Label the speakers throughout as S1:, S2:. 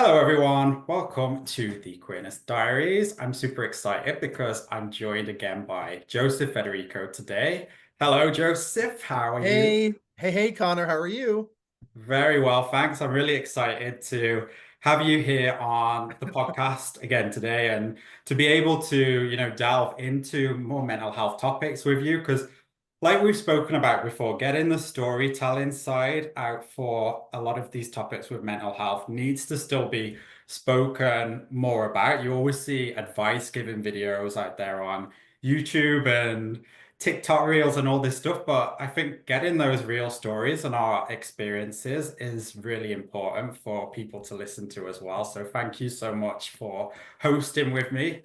S1: Hello, everyone. Welcome to the Queerness Diaries. I'm super excited because I'm joined again by Joseph Federico today. Hello, Joseph. How are you?
S2: Hey, Connor, how are you?
S1: Very well, thanks. I'm really excited to have you here on the podcast again today and to be able to, delve into more mental health topics with you because like we've spoken about before, getting the storytelling side out for a lot of these topics with mental health needs to still be spoken more about. You always see advice giving videos out there on YouTube and TikTok reels and all this stuff, but I think getting those real stories and our experiences is really important for people to listen to as well. So thank you so much for hosting with me.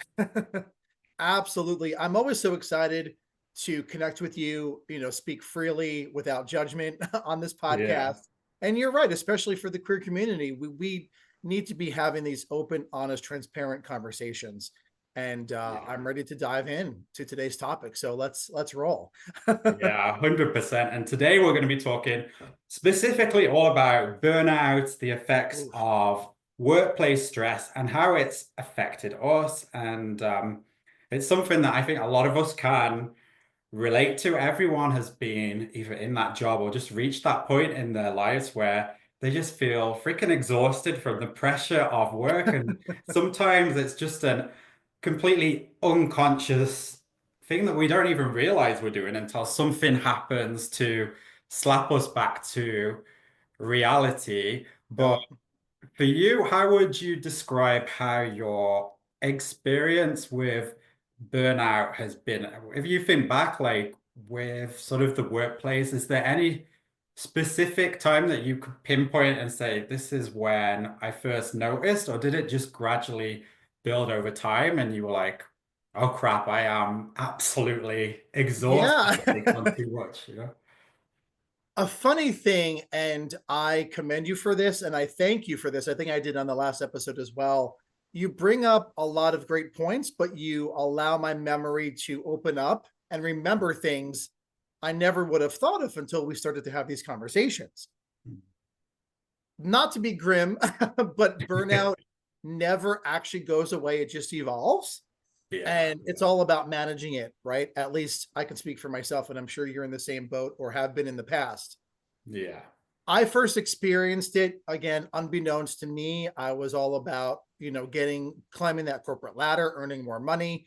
S2: Absolutely. I'm always so excited to connect with you, speak freely without judgment on this
S1: Yeah.
S2: podcast. And you're right, especially for the queer community, we need to be having these open, honest, transparent conversations. And
S1: Yeah.
S2: I'm ready to dive in to today's topic. So let's roll.
S1: Yeah, 100%. And today we're going to be talking specifically all about burnout, the effects
S2: Oof.
S1: of workplace stress, and how it's affected us. And it's something that I think a lot of us can relate to. Everyone has been either in that job or just reached that point in their lives where they just feel freaking exhausted from the pressure of work. And sometimes it's just an completely unconscious thing that we don't even realize we're doing until something happens to slap us back to reality. But
S2: Yep.
S1: for you, how would you describe how your experience with burnout has been? If you think back, like with sort of the workplace, is there any specific time that you could pinpoint and say, this is when I first noticed, or did it just gradually build over time and you were like, oh crap, I am absolutely exhausted,
S2: Yeah.
S1: I've taken on too much,
S2: A funny thing, and I commend you for this, and I thank you for this. I think I did on the last episode as well. You bring up a lot of great points, but you allow my memory to open up and remember things I never would have thought of until we started to have these conversations. Not to be grim, but burnout never actually goes away, it just evolves.
S1: Yeah,
S2: And it's all about managing it, right? At least I can speak for myself, and I'm sure you're in the same boat or have been in the past.
S1: yeah,
S2: I first experienced it again, unbeknownst to me. I was all about, climbing that corporate ladder, earning more money,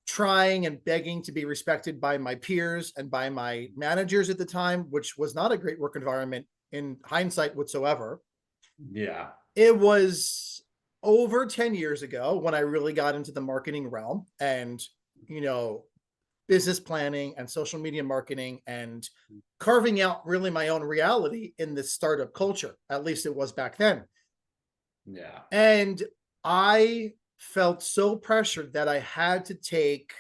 S2: trying and begging to be respected by my peers and by my managers at the time, which was not a great work environment in hindsight whatsoever.
S1: yeah,
S2: It was over 10 years ago when I really got into the marketing realm and, you know, business planning and social media marketing and carving out really my own reality in this startup culture. At least it was back then.
S1: yeah.
S2: And I felt so pressured that I had to take,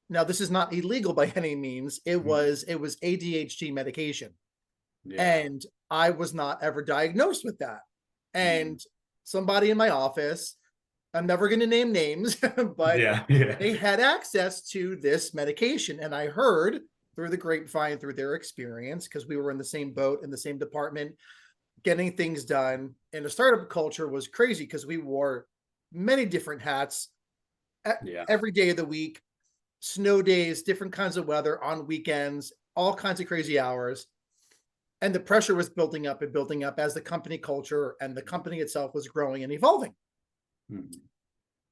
S2: now this is not illegal by any means. It was ADHD medication.
S1: Yeah.
S2: And I was not ever diagnosed with that.
S1: Mm.
S2: And somebody in my office, I'm never going to name names, but
S1: Yeah. Yeah.
S2: they had access to this medication. And I heard through the grapevine, through their experience, because we were in the same boat in the same department, getting things done. And the startup culture was crazy because we wore many different hats
S1: Yeah.
S2: every day of the week, snow days, different kinds of weather on weekends, all kinds of crazy hours. And the pressure was building up and building up as the company culture and the company itself was growing and evolving.
S1: Mm.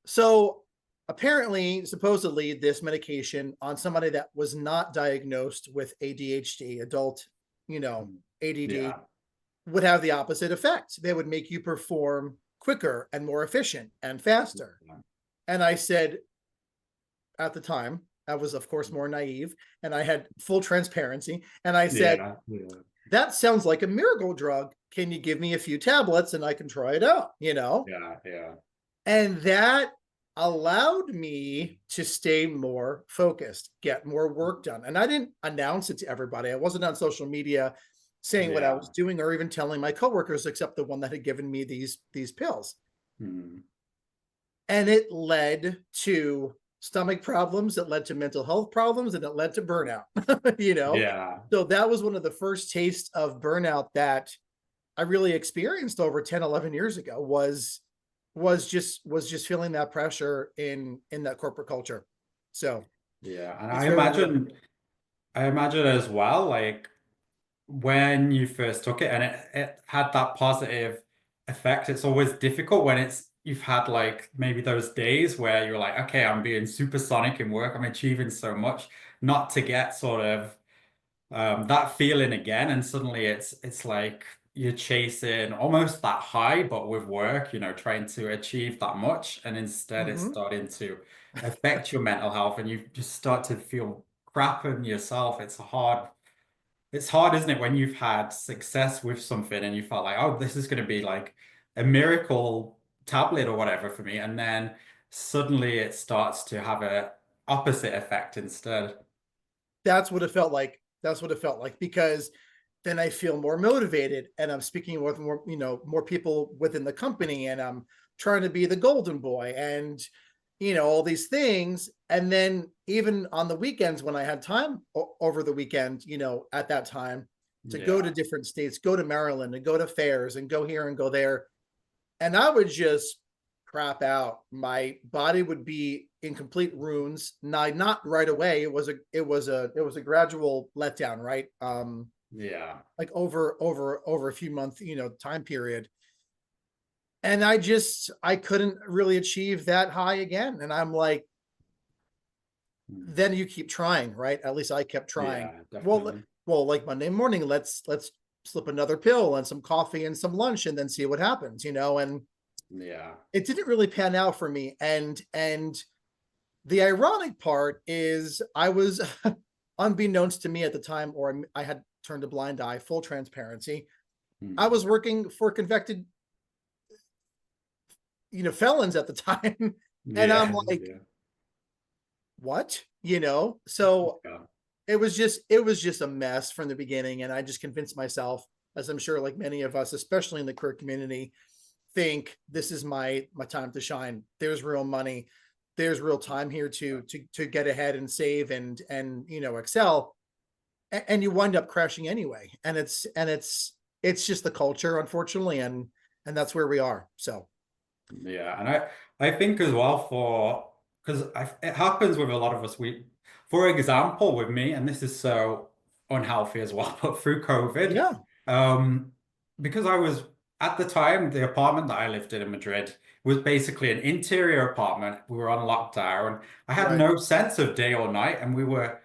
S2: So apparently, supposedly, this medication on somebody that was not diagnosed with ADHD, adult,
S1: Mm.
S2: ADD,
S1: Yeah.
S2: would have the opposite effect. They would make you perform quicker and more efficient and faster. And I said, at the time, I was, of course, more naive and I had full transparency. And I said,
S1: Yeah. Yeah.
S2: that sounds like a miracle drug. Can you give me a few tablets and I can try it out,
S1: Yeah. Yeah.
S2: And that allowed me to stay more focused, get more work done. And I didn't announce it to everybody. I wasn't on social media saying what I was
S1: Yeah.
S2: doing or even telling my coworkers except the one that had given me these pills.
S1: Mm.
S2: And it led to stomach problems, it led to mental health problems, and it led to burnout, you know?
S1: Yeah.
S2: So that was one of the first tastes of burnout that I really experienced over 10, 11 years ago was was just feeling that pressure in that corporate culture. So
S1: Yeah, and
S2: it's very real.
S1: I imagine as well, like when you first took it and it had that positive effect, it's always difficult when you've had like maybe those days where you're like, okay, I'm being supersonic in work, I'm achieving so much, not to get sort of that feeling again, and suddenly it's like you're chasing almost that high, but with work, trying to achieve that much, and instead it's
S2: Hmm.
S1: starting to affect your mental health, and you just start to feel crap in yourself. It's hard, isn't it, when you've had success with something and you felt like, oh, this is going to be like a miracle tablet or whatever for me, and then suddenly it starts to have a opposite effect instead.
S2: That's what it felt like. That's what it felt like, because then I feel more motivated and I'm speaking with more, more people within the company, and I'm trying to be the golden boy and all these things. And then even on the weekends when I had time over the weekend, at that time, to go to
S1: Yeah.
S2: different states, go to Maryland and go to fairs and go here and go there. And I would just crap out. My body would be in complete ruins. Not right away. It was a gradual letdown, right?
S1: Yeah.
S2: Like over a few month, time period. And I couldn't really achieve that high again. And I'm like,
S1: Mm.
S2: then you keep trying, right? At least I kept trying.
S1: Yeah,
S2: Well,
S1: definitely.
S2: well, like Monday morning, let's slip another pill and some coffee and some lunch and then see what happens, and
S1: Yeah.
S2: it didn't really pan out for me. And the ironic part is I was unbeknownst to me at the time, or I had turned a blind eye, full transparency. I
S1: Mm.
S2: was working for convicted, felons at the time. And I'm
S1: Yeah.
S2: like,
S1: Yeah.
S2: what? So
S1: Yeah.
S2: it was just a mess from the beginning. And I just convinced myself, as I'm sure like many of us, especially in the career community, think this is my time to shine. There's real money. There's real time here to get ahead and save and excel. And you wind up crashing anyway. And it's just the culture, unfortunately, and that's where we are. So
S1: Yeah, and I think as well because it happens with a lot of us. For example, with me, and this is so unhealthy as well, but through COVID,
S2: yeah,
S1: um, because I was at the time the apartment that I lived in Madrid was basically an interior apartment. We were on lockdown. I had
S2: right.
S1: no sense of day or night, and we were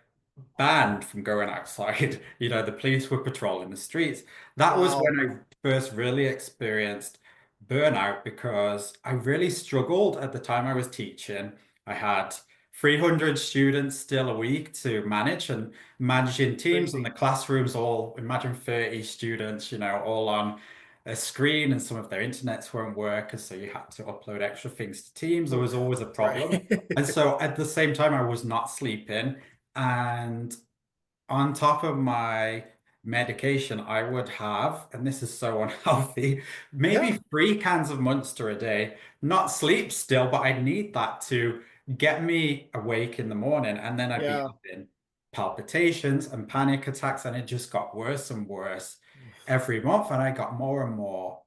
S1: banned from going outside. The police were patrolling the streets. That was
S2: Wow.
S1: when I first really experienced burnout because I really struggled at the time I was teaching. I had 300 students still a week to manage and managing teams and the
S2: Crazy.
S1: classrooms all, imagine 30 students, all on a screen and some of their internets weren't working, so you had to upload extra things to Teams. There was
S2: Oof.
S1: always a
S2: Right.
S1: problem. And so at the same time, I was not sleeping. And on top of my medication, I would have, and this is so unhealthy,
S2: Yeah.
S1: maybe 3 cans of Monster a day. Not sleep still, but I need that to get me awake in the morning. And then I'd be
S2: Yeah.
S1: having palpitations and panic attacks, and it just got worse and worse every month. And I got more and more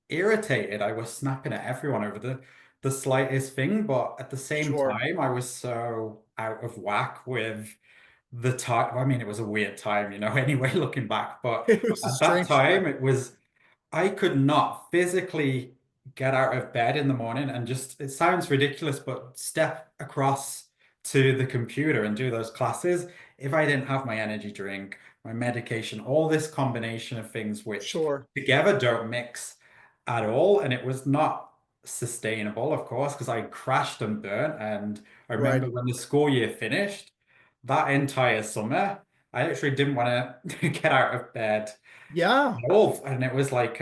S1: irritated. I was snapping at everyone over the slightest thing, but at the same
S2: Sure.
S1: time, I was so out of whack with the time. I mean, it was a weird time, anyway, looking back. But
S2: It was a
S1: at that
S2: strange
S1: time,
S2: time.
S1: I could not physically get out of bed in the morning and just, it sounds ridiculous, but step across to the computer and do those classes if I didn't have my energy drink, my medication, all this combination of things which
S2: Sure.
S1: together don't mix at all. And it was not sustainable, of course, because I crashed and burnt. And I remember
S2: Right.
S1: when the school year finished, that entire summer, I literally didn't want to get out of bed
S2: Yeah.
S1: at all. And it was like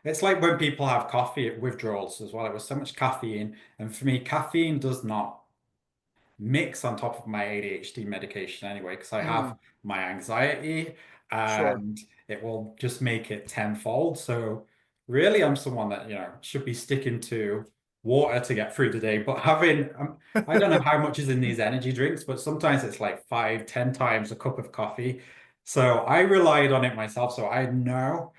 S1: it's like when people have coffee withdrawals as well. It was so much caffeine. And for me, caffeine does not mix on top of my ADHD medication anyway, because I have
S2: Mm,
S1: my anxiety
S2: sure.
S1: and it will just make it tenfold. So really, I'm someone that, should be sticking to water to get through the day. But I don't know how much is in these energy drinks, but sometimes it's like 5, 10 times a cup of coffee. So I relied on it myself. So I know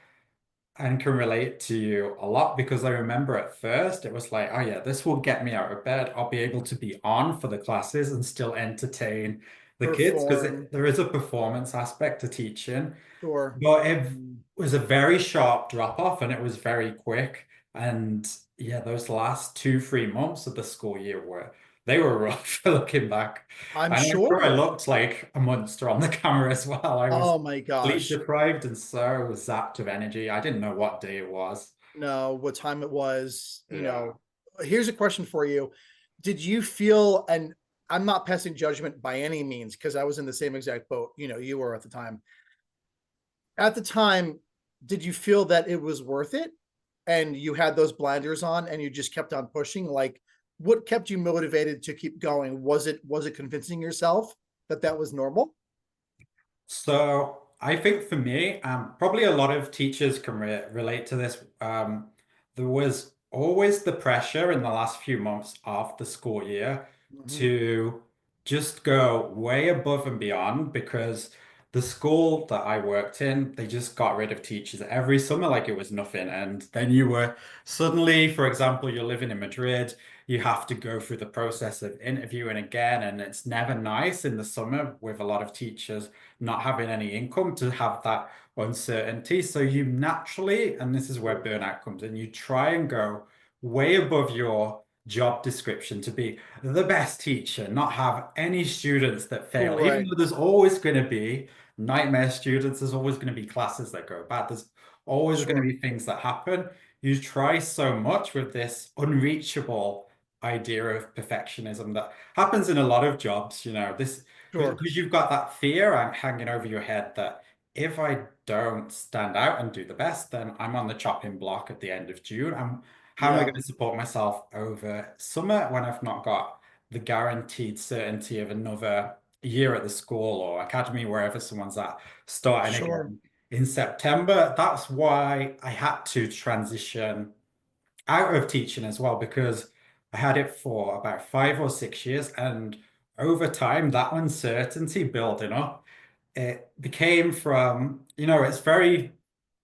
S1: and can relate to you a lot because I remember at first it was like, oh yeah, this will get me out of bed. I'll be able to be on for the classes and still entertain the kids because
S2: Perform.
S1: there is a performance aspect to teaching.
S2: Sure.
S1: But it
S2: Mm.
S1: was a very sharp drop off and it was very quick. And yeah, those last 2, 3 months of the school year they were rough looking back.
S2: I'm
S1: And I'm sure I
S2: sure.
S1: looked like a monster on the camera as well. I was
S2: Oh my
S1: sleep
S2: gosh.
S1: deprived and so zapped of energy. I didn't know what day it was.
S2: No, what time it was,
S1: Yeah.
S2: here's a question for you. Did you feel, and I'm not passing judgment by any means, because I was in the same exact boat, you were at the time. At the time, did you feel that it was worth it? And you had those blinders on and you just kept on pushing? Like, what kept you motivated to keep going? Was it convincing yourself that that was normal?
S1: So I think for me, probably a lot of teachers can relate to this. There was always the pressure in the last few months of the school year
S2: Mhm.
S1: to just go way above and beyond because the school that I worked in, they just got rid of teachers every summer like it was nothing. And then you were suddenly, for example, you're living in Madrid, you have to go through the process of interviewing again, and it's never nice in the summer with a lot of teachers not having any income to have that uncertainty. So you naturally, and this is where burnout comes in, you try and go way above your job description to be the best teacher, not have any students that fail, even
S2: Right.
S1: though there's always going to be nightmare students, there's always going to be classes that go bad, there's always going to
S2: Sure.
S1: be things that happen. You try so much with this unreachable idea of perfectionism that happens in a lot of jobs, this
S2: Sure.
S1: because you've got that fear hanging over your head that if I don't stand out and do the best, then I'm on the chopping block at the end of June. How am I going
S2: Yeah.
S1: to support myself over summer when I've not got the guaranteed certainty of another year at the school or academy, wherever someone's at, starting
S2: Sure.
S1: again in September? That's why I had to transition out of teaching as well because I had it for about 5 or 6 years, and over time, that uncertainty building up, it became from, it's very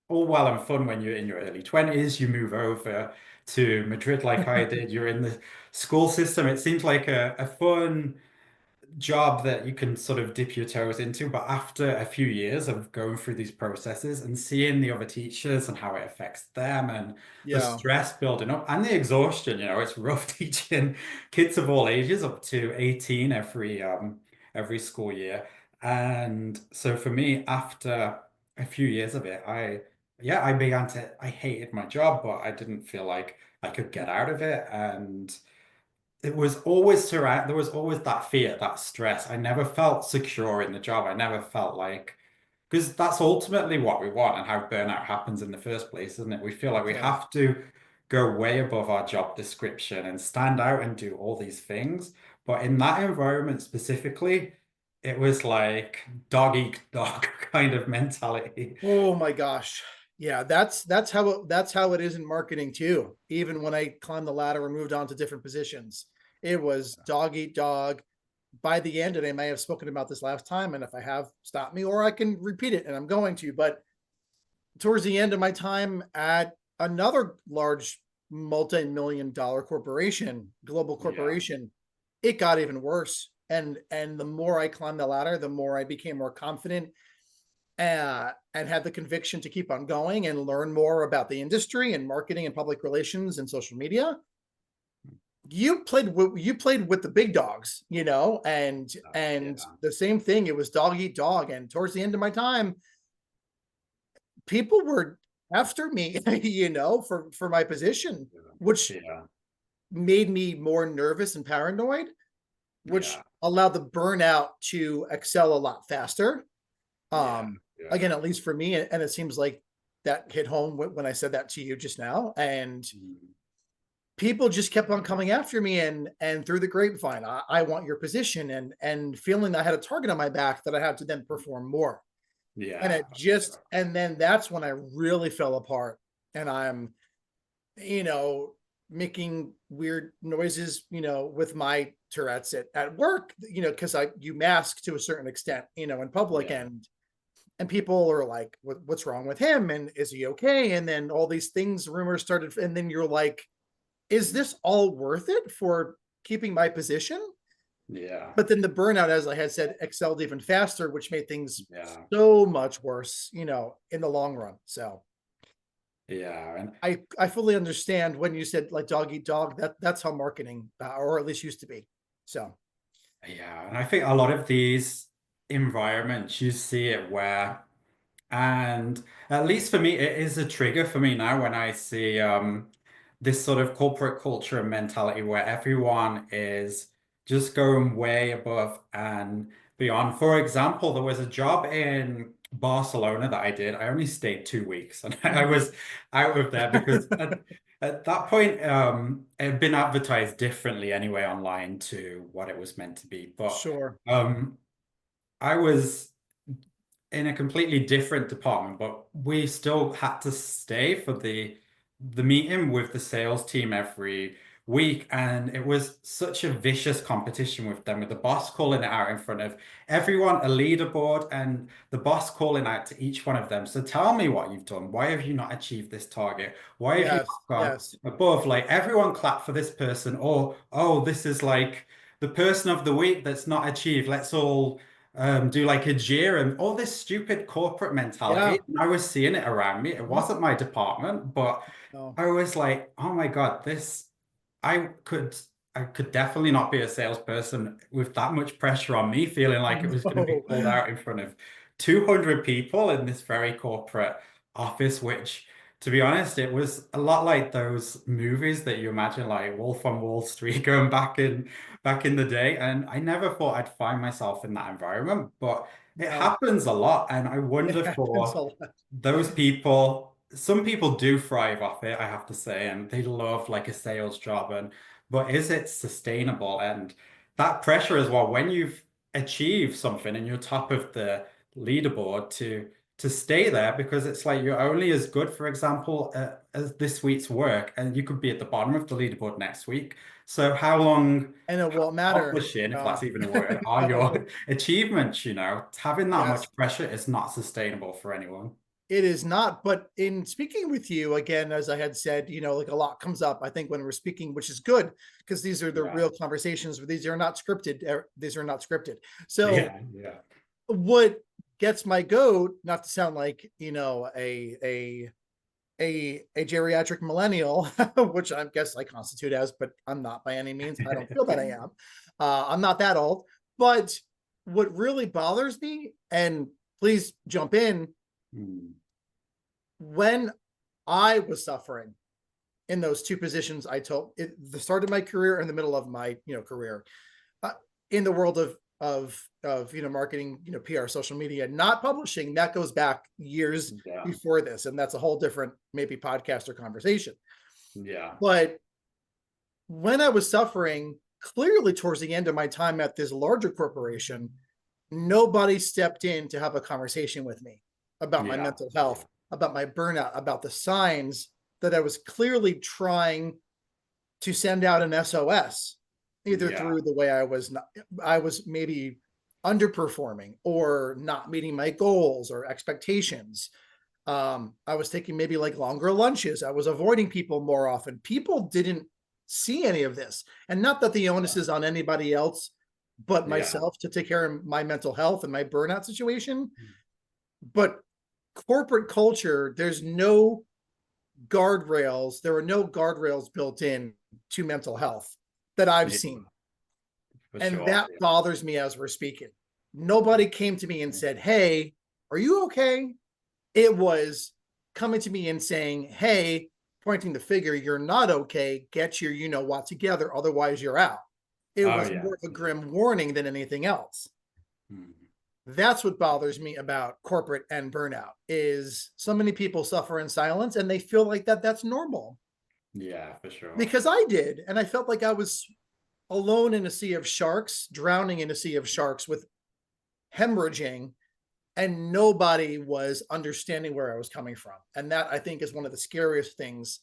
S1: all well and fun when you're in your early 20s, you move over to Madrid like I did, you're in the school system. It seems like a fun job that you can sort of dip your toes into. But after a few years of going through these processes and seeing the other teachers and how it affects them and the
S2: Yeah.
S1: stress building up and the exhaustion, it's rough teaching kids of all ages up to 18 every school year. And so for me, after a few years of it, I hated my job, but I didn't feel like I could get out of it. And it was always there was always that fear, that stress. I never felt secure in the job. I never felt like, because that's ultimately what we want and how burnout happens in the first place, isn't it? We feel like we
S2: Yeah.
S1: have to go way above our job description and stand out and do all these things. But in that environment specifically, it was like dog eat dog kind of mentality.
S2: Oh my gosh. Yeah, that's how it is in marketing too. Even when I climbed the ladder and moved on to different positions, it was dog eat dog. By the end, and I may have spoken about this last time, and if I have, stop me, or I can repeat it, and I'm going to. But towards the end of my time at another large multi-million dollar corporation, global
S1: Yeah.
S2: corporation, it got even worse. And the more I climbed the ladder, the more I became more confident and had the conviction to keep on going and learn more about the industry and marketing and public relations and social media. You played with the big dogs, and
S1: Yeah.
S2: the same thing. It was dog eat dog. And towards the end of my time, people were after me, for my position, which
S1: Yeah.
S2: made me more nervous and paranoid, which
S1: Yeah.
S2: allowed the burnout to excel a lot faster.
S1: Yeah.
S2: Um,
S1: Yeah.
S2: again, at least for me, and it seems like that hit home when I said that to you just now. And
S1: Mm.
S2: people just kept on coming after me, and through the grapevine, I want your position, and feeling that I had a target on my back that I had to then perform more. And
S1: Yeah.
S2: it just, and then that's when I really fell apart. And I'm, you know, making weird noises, with my Tourette's at work, because you mask to a certain extent, in public.
S1: Yeah.
S2: And And people are like, what's wrong with him? And is he okay? And then all these things, rumors started. And then you're like, is this all worth it for keeping my position?
S1: Yeah.
S2: But then the burnout, as I had said, excelled even faster, which made things
S1: Yeah.
S2: so much worse, in the long run. So
S1: Yeah. And
S2: I fully understand when you said like dog eat dog, that's how marketing, or at least used to be. So
S1: yeah, and I think a lot of these environments you see it where, and at least for me, it is a trigger for me now when I see this sort of corporate culture and mentality where everyone is just going way above and beyond. For example, there was a job in Barcelona that I did. I only stayed 2 weeks and I
S2: mhm.
S1: was out of there because at that point, it had been advertised differently anyway online to what it was meant to be. But
S2: Sure.
S1: um, I was in a completely different department, but we still had to stay for the meeting with the sales team every week, and it was such a vicious competition with them, with the boss calling it out in front of everyone, a leaderboard, and the boss calling out to each one of them. So tell me what you've done. Why have you not achieved this target? Why have you
S2: Yes.
S1: not gone
S2: Yes.
S1: above? Like everyone clap for this person, or oh, this is like the person of the week that's not achieved. Let's all do like a jeer and all this stupid corporate mentality.
S2: Yeah.
S1: And I was seeing it around me. It
S2: Mhm.
S1: wasn't my department, but
S2: No.
S1: I was like, oh my God, I could, I could definitely not be a salesperson with that much pressure on me, feeling like it was going to be
S2: No.
S1: called out in front of 200 people in this very corporate office, which, to be honest, it was a lot like those movies that you imagine, like Wolf on Wall Street, going back in the day. And I never thought I'd find myself in that environment, but it
S2: No.
S1: happens a lot. And I
S2: It
S1: wonder
S2: happens a
S1: for
S2: lot.
S1: those people, some people do thrive off it, I have to say, and they love like a sales job. And but is it sustainable? And that pressure as well, when you've achieved something and you're top of the leaderboard to stay there because it's like you're only as good, for example, as this week's work, and you could be at the bottom of the leaderboard next week. So how long,
S2: And it
S1: how
S2: won't matter.
S1: accomplishing, if
S2: No.
S1: that's even a word, are
S2: No.
S1: your achievements, having that
S2: Yes.
S1: much pressure is not sustainable for anyone.
S2: It is not, but in speaking with you again, as I had said, like a lot comes up, I think, when we're speaking, which is good because these are the
S1: Yeah.
S2: real conversations. These are not scripted. These are not scripted. So
S1: Yeah. Yeah.
S2: what gets my goat, not to sound like, a geriatric millennial, which I guess I constitute as, but I'm not by any means. I don't feel that I am. I'm not that old. But what really bothers me, and please jump in,
S1: Mm.
S2: when I was suffering in those two positions, I told it the start of my career and the middle of my career, uh, in the world of marketing, PR, social media, not publishing. That goes back years
S1: Yeah.
S2: before this, and that's a whole different maybe podcast or conversation.
S1: Yeah.
S2: But when I was suffering, clearly towards the end of my time at this larger corporation, nobody stepped in to have a conversation with me about my
S1: Yeah.
S2: mental health, about my burnout, about the signs that I was clearly trying to send out an SOS, either
S1: Yeah.
S2: through the way I was maybe underperforming or not meeting my goals or expectations. I was taking maybe like longer lunches. I was avoiding people more often. People didn't see any of this. And not that the onus is on anybody else but
S1: Yeah.
S2: myself to take care of my mental health and my burnout situation. But corporate culture, there's no guardrails. There are no guardrails built in to mental health that I've
S1: Yeah.
S2: seen.
S1: For
S2: And
S1: sure.
S2: that bothers me as we're speaking. Nobody came to me and
S1: Yeah.
S2: said, "Hey, are you okay?" It was coming to me and saying, "Hey," pointing the figure, "you're not okay. Get your you know what together. Otherwise, you're out." It
S1: Oh
S2: was
S1: yeah.
S2: more of a grim warning than anything else.
S1: Mm.
S2: That's what bothers me about corporate and burnout is so many people suffer in silence and they feel like that's normal,
S1: Yeah, for sure.
S2: because I did. And I felt like I was alone in a sea of sharks, drowning in a sea of sharks with hemorrhaging, and nobody was understanding where I was coming from. And that, I think, is one of the scariest things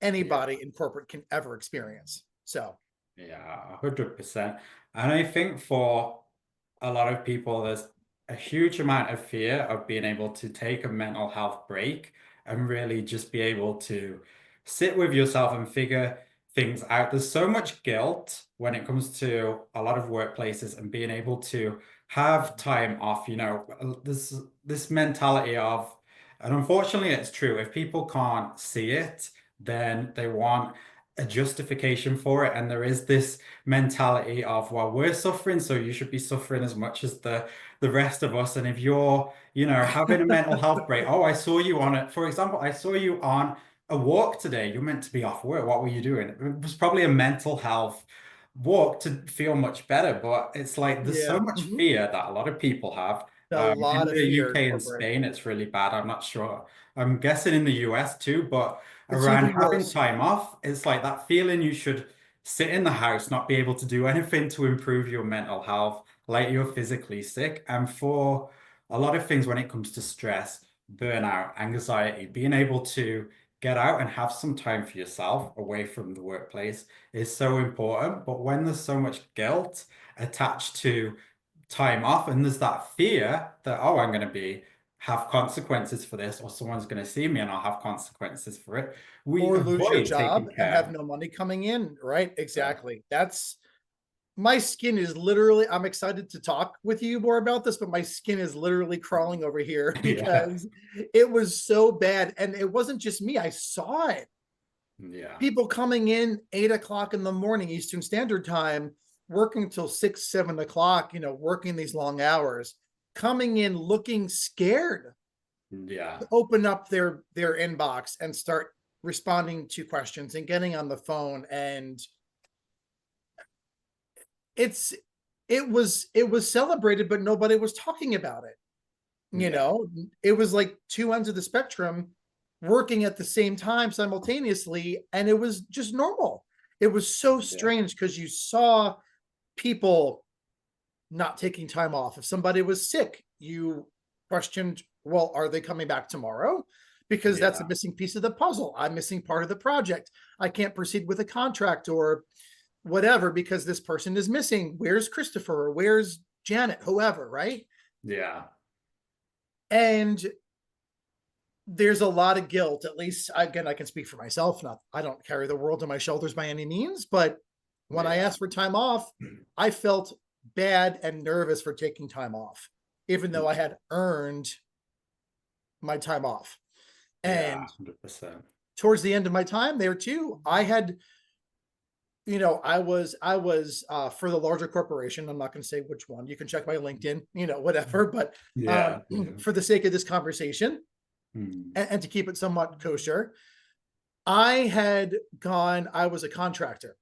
S1: Yeah.
S2: anybody in corporate can ever experience. So,
S1: Yeah, 100%. And I think for a lot of people, there's a huge amount of fear of being able to take a mental health break and really just be able to sit with yourself and figure things out. There's so much guilt when it comes to a lot of workplaces and being able to have time off, this mentality of, and unfortunately it's true, if people can't see it, then they want a justification for it. And there is this mentality of, well, we're suffering, so you should be suffering as much as the rest of us. And if you're, having a mental health break, oh, I saw you on it. For example, I saw you on a walk today. You're meant to be off work. What were you doing? It was probably a mental health walk to feel much better. But it's like there's so
S2: Yeah.
S1: much fear that a lot of people have.
S2: A lot
S1: In
S2: of
S1: the
S2: fear
S1: UK and
S2: incorporated.
S1: Spain, it's really bad. I'm not sure. I'm guessing in the US too, but
S2: It's
S1: around
S2: even
S1: having
S2: worse.
S1: time off, it's like that feeling you should sit in the house, not be able to do anything to improve your mental health, like you're physically sick. And for a lot of things when it comes to stress, burnout, anxiety, being able to get out and have some time for yourself away from the workplace is so important. But when there's so much guilt attached to time off, and there's that fear that, oh, I'm going to be have consequences for this, or someone's going to see me and I'll have consequences for it. We
S2: Or lose your
S1: avoid
S2: job
S1: taking
S2: and have
S1: care.
S2: no money coming in, right?
S1: Yeah.
S2: Exactly. That's my skin is literally, I'm excited to talk with you more about this, but my skin is literally crawling over here
S1: Yeah.
S2: because it was so bad. And it wasn't just me, I saw it.
S1: Yeah.
S2: People coming in 8 o'clock in the morning, Eastern Standard Time, working till 6, 7 o'clock, working these long hours, coming in looking scared
S1: Yeah.
S2: to open up their inbox and start responding to questions and getting on the phone. And it's it was celebrated, but nobody was talking about it.
S1: Yeah.
S2: It was like two ends of the spectrum working at the same time simultaneously, and it was just normal. It was so
S1: Yeah.
S2: strange because you saw people not taking time off. If somebody was sick, you questioned, well, are they coming back tomorrow? Because that's a
S1: Yeah.
S2: missing piece of the puzzle. I'm missing part of the project. I can't proceed with a contract or whatever because this person is missing. Where's Christopher? Or where's Janet? Whoever, right?
S1: Yeah.
S2: And there's a lot of guilt. At least, again, I can speak for myself. Not, I don't carry the world on my shoulders by any means, but when I
S1: Yeah.
S2: asked for time off, I felt bad and nervous for taking time off, even though I had earned my time off.
S1: Yeah.
S2: And
S1: 100%.
S2: towards the end of my time there too, I had, I was for the larger corporation. I'm not going to say which one. You can check my LinkedIn, whatever. But
S1: Yeah. Yeah.
S2: for the sake of this conversation
S1: Mm.
S2: and to keep it somewhat kosher, I was a contractor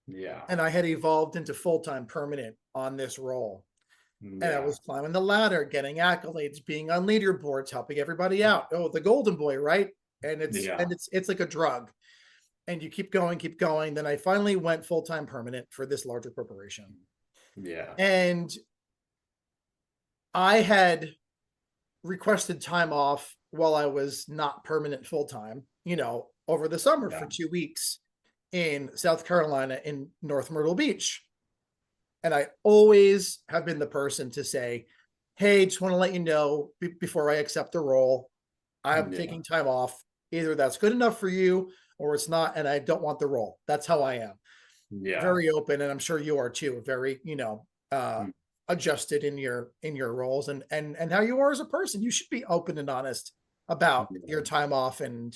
S1: Yeah.
S2: and I had evolved into full-time permanent on this role. And I
S1: Yeah.
S2: was climbing the ladder, getting accolades, being on leaderboards, helping everybody out. Oh, the golden boy, right? And it's
S1: Yeah.
S2: and it's like a drug. And you keep going, keep going. Then I finally went full-time permanent for this larger corporation.
S1: Yeah.
S2: And I had requested time off while I was not permanent full-time, over the summer
S1: Yeah.
S2: for 2 weeks in South Carolina in North Myrtle Beach. And I always have been the person to say, hey, just want to let you know before I accept the role, I'm
S1: Yeah.
S2: taking time off. Either that's good enough for you or it's not, and I don't want the role. That's how I am.
S1: Yeah.
S2: Very open, and I'm sure you are too. Very,
S1: Mm.
S2: adjusted in your roles and how you are as a person. You should be open and honest about your
S1: Yeah.
S2: time off and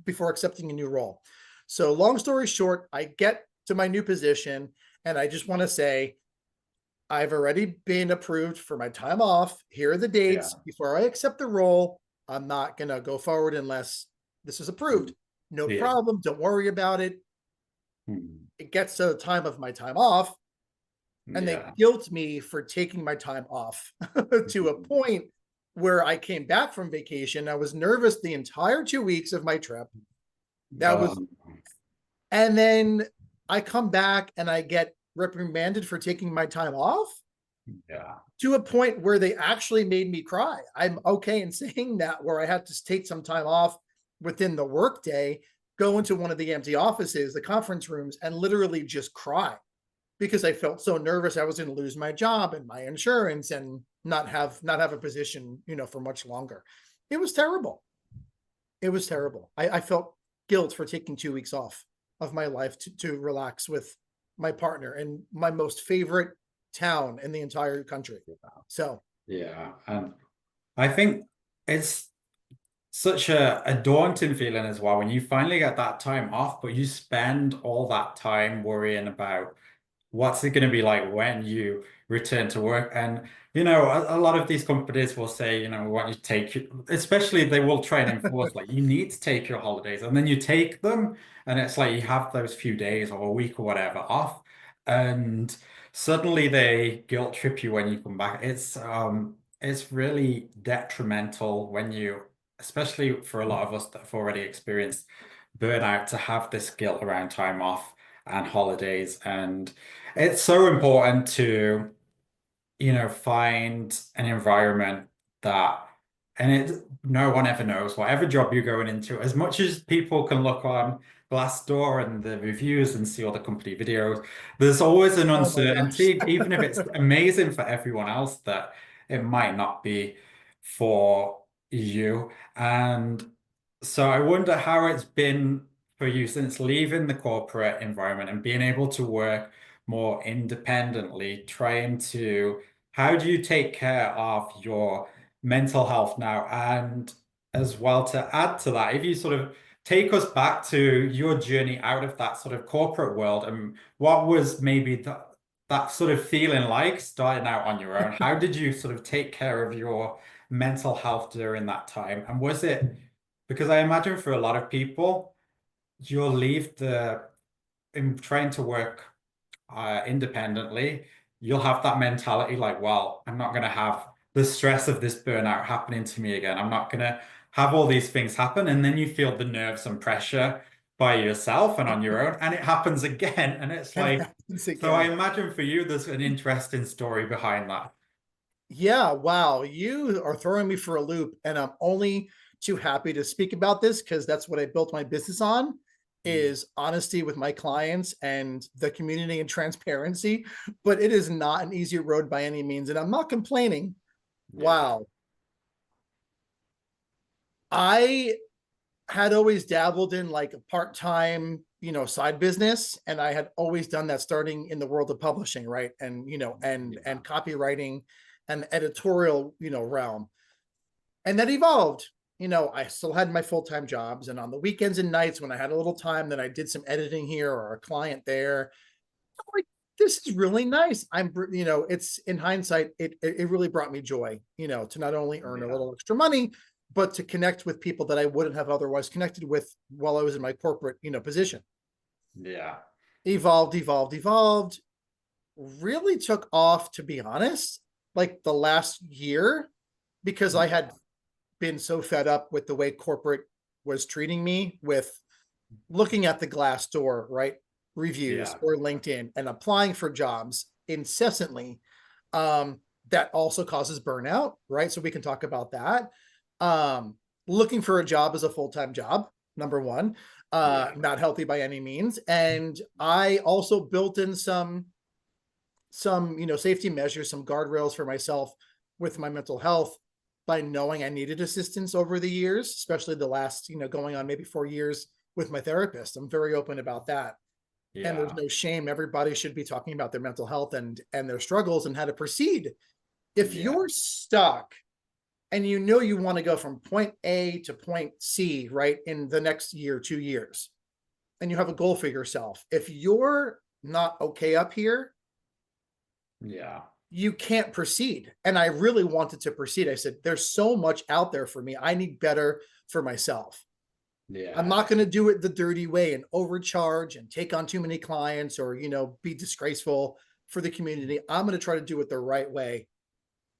S2: before accepting a new role. So long story short, I get to my new position and I just want to say I've already been approved for my time off. Here are the
S1: Yeah.
S2: dates. Before I accept the role, I'm not going to go forward unless this is approved.
S1: Mm.
S2: No
S1: Yeah.
S2: problem. Don't worry about it.
S1: Mm.
S2: It gets to the time of my time off, and they
S1: Yeah.
S2: guilt me for taking my time off to a
S1: Mm.
S2: point where I came back from vacation. I was nervous the entire 2 weeks of my trip. That was,
S1: Um,
S2: and then I come back and I get reprimanded for taking my time off
S1: yeah.
S2: to a point where they actually made me cry. I'm okay in saying that, where I had to take some time off within the workday, go into one of the empty offices, the conference rooms, and literally just cry because I felt so nervous I was going to lose my job and my insurance and not have a position, for much longer. It was terrible. It was terrible. I felt guilt for taking 2 weeks off of my life to relax with my partner in my most favorite town in the entire country. So
S1: Yeah. And I think it's such a daunting feeling as well when you finally get that time off, but you spend all that time worrying about what's it going to be like when you return to work. And a lot of these companies will say, we want you to take especially they will try and enforce like you need to take your holidays, and then you take them, and it's like you have those few days or a week or whatever off, and suddenly they guilt trip you when you come back. It's really detrimental when you, especially for a lot of us that have already experienced burnout, to have this guilt around time off and holidays. And it's so important to, find an environment that, and no one ever knows, whatever job you're going into, as much as people can look on Glassdoor and the reviews and see all the company videos, there's always an
S2: oh my gosh.
S1: uncertainty, even if it's amazing for everyone else, that it might not be for you. And so I wonder how it's been for you since leaving the corporate environment and being able to work more independently, trying to, how do you take care of your mental health now? And as well, to add to that, if you sort of take us back to your journey out of that sort of corporate world, and what was maybe that sort of feeling like starting out on your own? How did you sort of take care of your mental health during that time? And was it, because I imagine for a lot of people, you'll leave in trying to work independently, you'll have that mentality like, well, I'm not going to have the stress of this burnout happening to me again. I'm not going to have all these things happen. And then you feel the nerves and pressure by yourself and on your own, and it happens again. And it's
S2: And it
S1: like,
S2: happens
S1: so I
S2: again.
S1: imagine for you, there's an interesting story behind that.
S2: Yeah, wow. You are throwing me for a loop, and I'm only too happy to speak about this because that's what I built my business on
S1: Mm.
S2: is honesty with my clients and the community and transparency. But it is not an easy road by any means, and I'm not complaining.
S1: Yeah.
S2: Wow. I had always dabbled in like a part-time, side business, and I had always done that starting in the world of publishing, right? And and
S1: Yeah.
S2: copywriting and editorial, realm. And that evolved. I still had my full-time jobs, and on the weekends and nights when I had a little time, then I did some editing here or a client there. I'm like, this is really nice. It's in hindsight, it really brought me joy, to not only earn a
S1: Yeah.
S2: little extra money, but to connect with people that I wouldn't have otherwise connected with while I was in my corporate, position.
S1: Yeah.
S2: Evolved, really took off, to be honest, like the last year, because I had
S1: Yeah.
S2: been so fed up with the way corporate was treating me, with looking at the Glassdoor, right, reviews
S1: Yeah.
S2: or LinkedIn and applying for jobs incessantly. That also causes burnout, right? So we can talk about that. Um, Looking for a job is a full-time job, number one,
S1: Yeah.
S2: not healthy by any means. And I also built in some safety measures, some guardrails for myself with my mental health by knowing I needed assistance over the years, especially the last, going on maybe 4 years with my therapist. I'm very open about that. And there's
S1: Yeah.
S2: no shame. Everybody should be talking about their mental health and their struggles and how to proceed. If
S1: Yeah.
S2: you're stuck and you want to go from point A to point C, right, in the next year, 2 years, and you have a goal for yourself, if you're not okay up here,
S1: Yeah.
S2: you can't proceed. And I really wanted to proceed. I said, there's so much out there for me. I need better for myself. I'm
S1: Yeah.
S2: not going to do it the dirty way and overcharge and take on too many clients or, be disgraceful for the community. I'm going to try to do it the right way.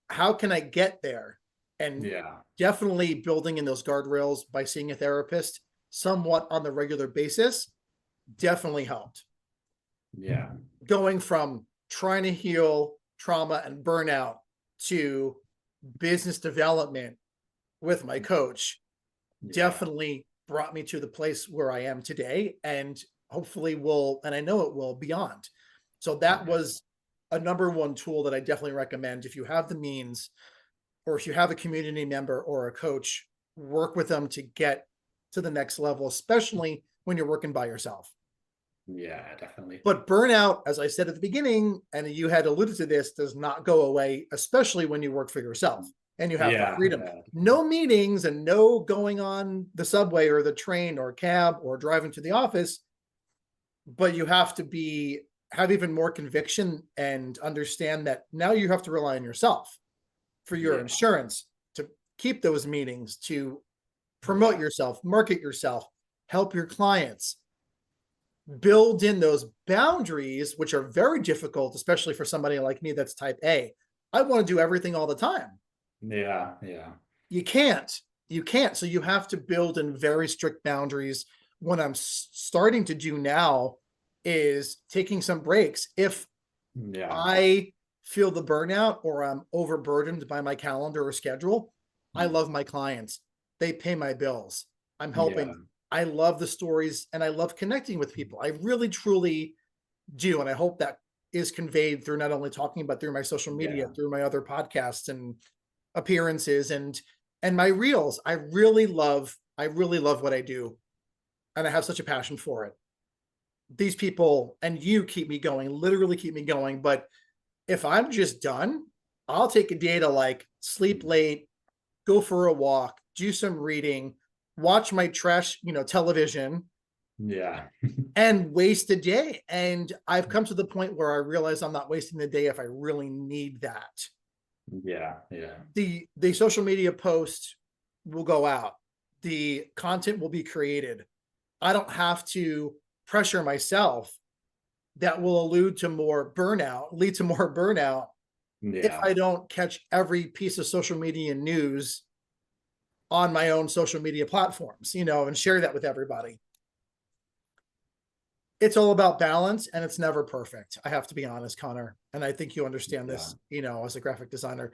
S2: How can I get there? And
S1: Yeah.
S2: definitely building in those guardrails by seeing a therapist somewhat on the regular basis definitely helped.
S1: Yeah.
S2: Going from trying to heal trauma and burnout to business development with my coach
S1: Yeah.
S2: definitely brought me to the place where I am today, and hopefully will, and I know it will, beyond. So that was a number one tool that I definitely recommend. If you have the means, or if you have a community member or a coach, work with them to get to the next level, especially when you're working by yourself.
S1: Yeah, definitely.
S2: But burnout, as I said at the beginning, and you had alluded to this, does not go away, especially when you work for yourself and you have the
S1: Yeah,
S2: freedom.
S1: yeah,
S2: No meetings and no going on the subway or the train or cab or driving to the office, but you have to have even more conviction and understand that now you have to rely on yourself for your
S1: yeah,
S2: insurance, to keep those meetings, to promote
S1: yeah,
S2: yourself, market yourself, help your clients, build in those boundaries, which are very difficult, especially for somebody like me that's type A. I want to do everything all the time.
S1: yeah, yeah,
S2: You can't. You can't. So you have to build in very strict boundaries. What I'm starting to do now is taking some breaks. If
S1: yeah,
S2: I feel the burnout or I'm overburdened by my calendar or schedule, I love my clients. They pay my bills. I'm helping.
S1: yeah,
S2: I love the stories and I love connecting with people. I really, truly do. And I hope that is conveyed through not only talking, but through my social media,
S1: yeah,
S2: through my other podcasts and appearances and my reels. I really love what I do. And I have such a passion for it. These people and you keep me going, literally keep me going. But if I'm just done, I'll take a day to like sleep late, go for a walk, do some reading, watch my trash, television,
S1: yeah,
S2: and waste a day. And I've come to the point where I realize I'm not wasting the day if I really need that.
S1: yeah, yeah,
S2: The social media post will go out. The content will be created. I don't have to pressure myself. That will lead to more burnout if
S1: yeah.
S2: I don't catch every piece of social media news on my own social media platforms, and share that with everybody. It's all about balance and it's never perfect. I have to be honest, Connor. And I think you understand
S1: Yeah,
S2: this, as a graphic designer.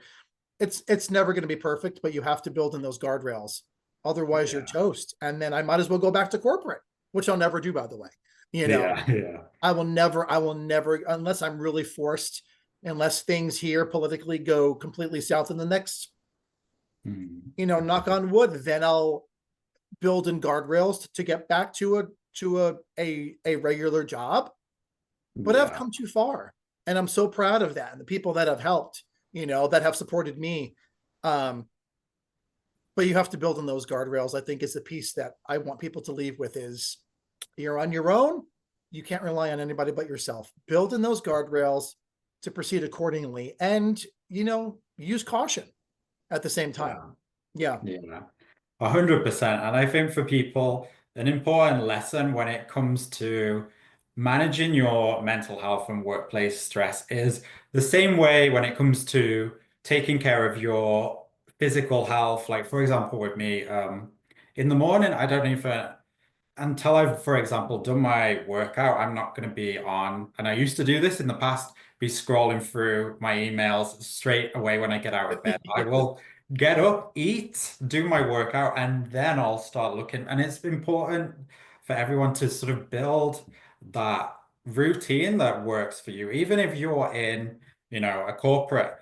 S2: It's never going to be perfect, but you have to build in those guardrails. Otherwise you're
S1: yeah,
S2: toast. And then I might as well go back to corporate, which I'll never do, by the way. You know,
S1: yeah, yeah.
S2: I will never, unless I'm really forced, unless things here politically go completely south in the next,
S1: Mm.
S2: knock on wood, then I'll build in guardrails to get back to a regular job. But I've
S1: Yeah,
S2: come too far, and I'm so proud of that. And the people that have helped, that have supported me. Um, but you have to build in those guardrails. I think is the piece that I want people to leave with is you're on your own. You can't rely on anybody but yourself. Build in those guardrails to proceed accordingly and, use caution at the same time.
S1: yeah,
S2: Yeah.
S1: yeah. 100%. And I think for people, an important lesson when it comes to managing your mental health and workplace stress is the same way when it comes to taking care of your physical health. Like, for example, with me, in the morning, I don't even until I've, for example, done my workout, I'm not going to be on, and I used to do this in the past, be scrolling through my emails straight away when I get out of bed. I will get up, eat, do my workout, and then I'll start looking. And it's important for everyone to sort of build that routine that works for you, even if you're in, a corporate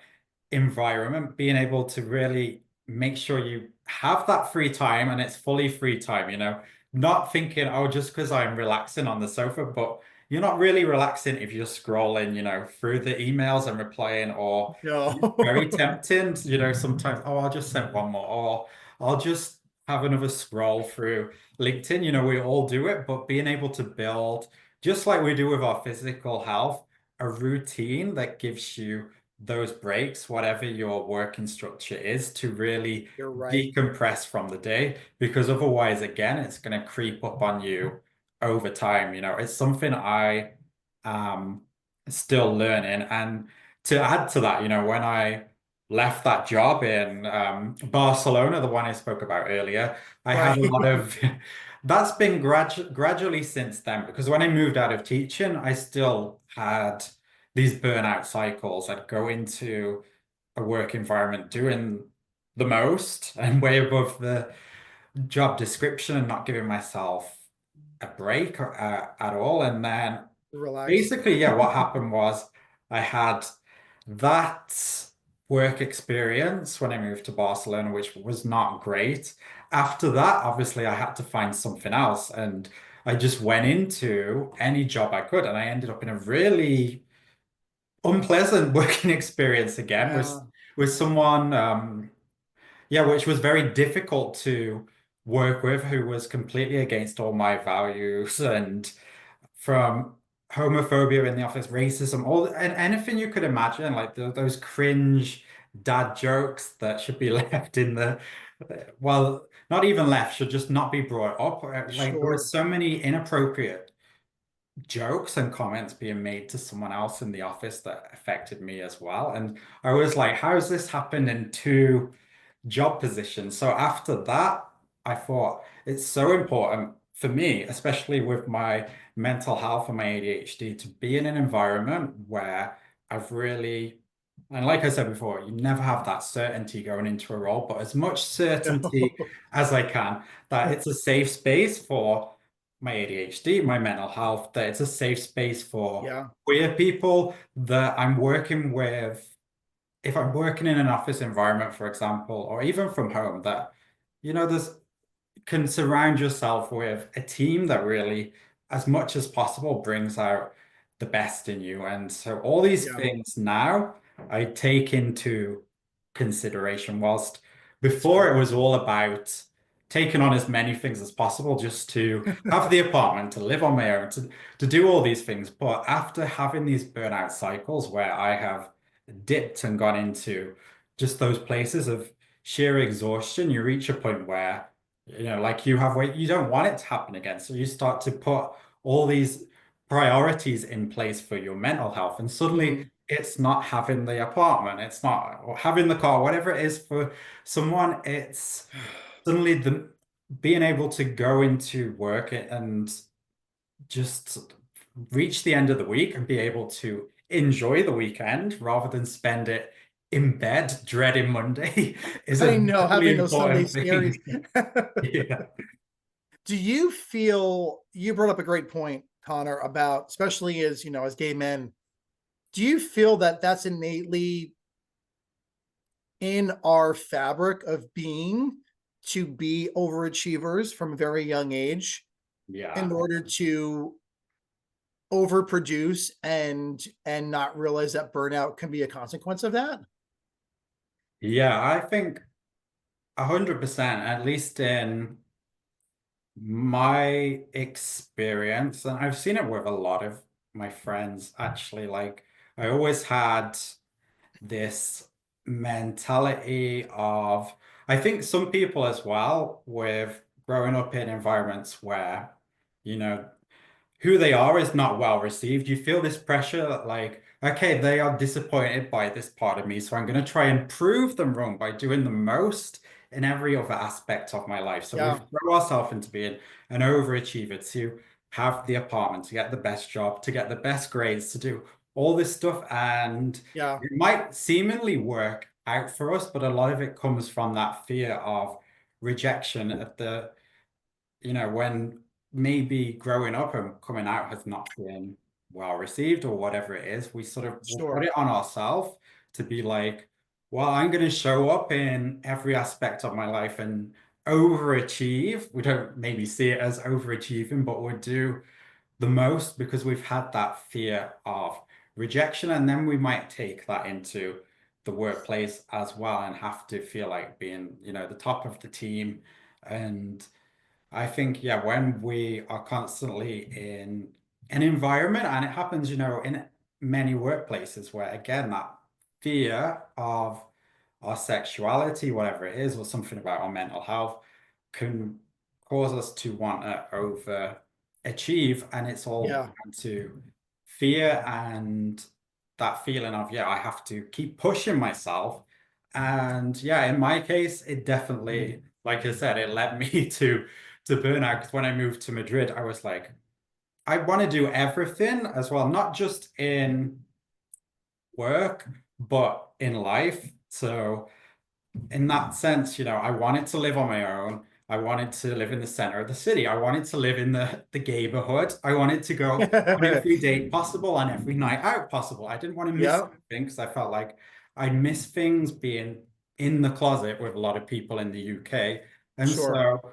S1: environment, being able to really make sure you have that free time and it's fully free time, not thinking, oh, just because I'm relaxing on the sofa, but you're not really relaxing if you're scrolling, through the emails and replying, or very
S2: No.
S1: tempting, sometimes, oh, I'll just send one more, or I'll just have another scroll through LinkedIn. We all do it, but being able to build, just like we do with our physical health, a routine that gives you those breaks, whatever your working structure is, to really
S2: You're right.
S1: decompress from the day, because otherwise, again, it's going to creep up on you over time. It's something I am still learning. And to add to that, when I left that job in Barcelona, the one I spoke about earlier, I had a lot
S2: Right.
S1: of that's been gradually since then, because when I moved out of teaching, I still had these burnout cycles. I'd go into a work environment doing the most and way above the job description and not giving myself a break at all. And then
S2: Relax.
S1: basically, yeah, what happened was I had that work experience when I moved to Barcelona, which was not great. After that, obviously, I had to find something else. And I just went into any job I could. And I ended up in a really unpleasant working experience again
S2: Yeah.
S1: with someone, yeah, which was very difficult to work with, who was completely against all my values and from homophobia in the office, racism, all and anything you could imagine, like those cringe dad jokes that should be left in the, well, not even left, should just not be brought up. Like there were
S2: Sure.
S1: so many inappropriate jokes and comments being made to someone else in the office that affected me as well. And I was like, how has this happened in two job position? So after that, I thought it's so important for me, especially with my mental health and my ADHD, to be in an environment where I've really, and like I said before, you never have that certainty going into a role, but as much certainty
S2: No.
S1: as I can, that it's a safe space for my ADHD, my mental health, that it's a safe space for
S2: Yeah.
S1: queer people, that I'm working with if I'm working in an office environment, for example, or even from home, that there's can surround yourself with a team that really, as much as possible, brings out the best in you. And so all these
S2: Yeah.
S1: things now I take into consideration, whilst
S2: That's
S1: before
S2: good.
S1: it was all about taking on as many things as possible just to have the apartment, to live on my own, to do all these things. But after having these burnout cycles where I have dipped and gone into just those places of sheer exhaustion, you reach a point where like you have weight, you don't want it to happen again. So you start to put all these priorities in place for your mental health. And suddenly
S2: Mhm.
S1: it's not having the apartment, it's not or having the car, whatever it is for someone, it's suddenly the being able to go into work and just reach the end of the week and be able to enjoy the weekend rather than spend it in bed dreading Monday is
S2: I
S1: a
S2: know,
S1: really
S2: having those Sunday
S1: important thing.
S2: scaries.
S1: Yeah.
S2: Do you feel you brought up a great point, Connor, about especially as as gay men, do you feel that that's innately in our fabric of being to be overachievers from a very young age in
S1: Yeah.
S2: order to overproduce and not realize that burnout can be a consequence of that?
S1: Yeah, I think 100%, at least in my experience, and I've seen it with a lot of my friends actually, like I always had this mentality of, I think some people as well, with growing up in environments where, you know, who they are is not well received. You feel this pressure that, like, okay, they are disappointed by this part of me, so I'm going to try and prove them wrong by doing the most in every other aspect of my life. So we
S2: Yeah,
S1: throw ourselves into being an overachiever, to have the apartment, to get the best job, to get the best grades, to do all this stuff. And
S2: yeah,
S1: it might seemingly work out for us, but a lot of it comes from that fear of rejection at the when maybe growing up and coming out has not been well received or whatever it is, we sort of will put
S2: sure.
S1: it on ourselves to be like, well, I'm going to show up in every aspect of my life and overachieve. We don't maybe see it as overachieving, but we'll do the most because we've had that fear of rejection. And then we might take that into the workplace as well and have to feel like being, the top of the team. And I think, yeah, when we are constantly in an environment, and it happens, in many workplaces where, again, that fear of our sexuality, whatever it is, or something about our mental health can cause us to want to overachieve. And it's all
S2: Yeah.
S1: down to fear and that feeling of, yeah, I have to keep pushing myself. And yeah, in my case, it definitely, like I said, it led me to burnout because when I moved to Madrid, I was like, I want to do everything as well, not just in work, but in life. So in that sense, I wanted to live on my own. I wanted to live in the center of the city. I wanted to live in the neighborhood. I wanted to go on every date possible and every night out possible. I didn't want to miss
S2: Yeah,
S1: anything because I felt like I miss things being in the closet with a lot of people in the UK. And
S2: sure.
S1: so